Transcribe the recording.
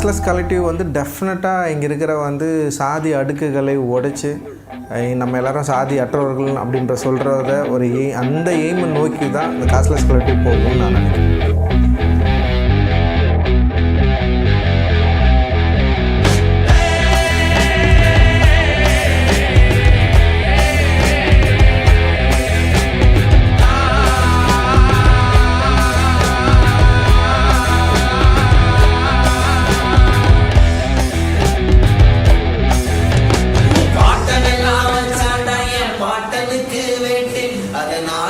Costless collective வந்து டெஃபினட்டாக இங்கே இருக்கிற வந்து சாதி அடுக்குகளை உடைச்சி நம்ம எல்லோரும் சாதி அற்றவர்கள் அப்படின்ற சொல்கிறத ஒரு அந்த எய்மை நோக்கி தான் இந்த காஸ்ட்லெஸ் கலெக்டிவ் போகும்னு நான் நினைக்கிறேன். அதனால்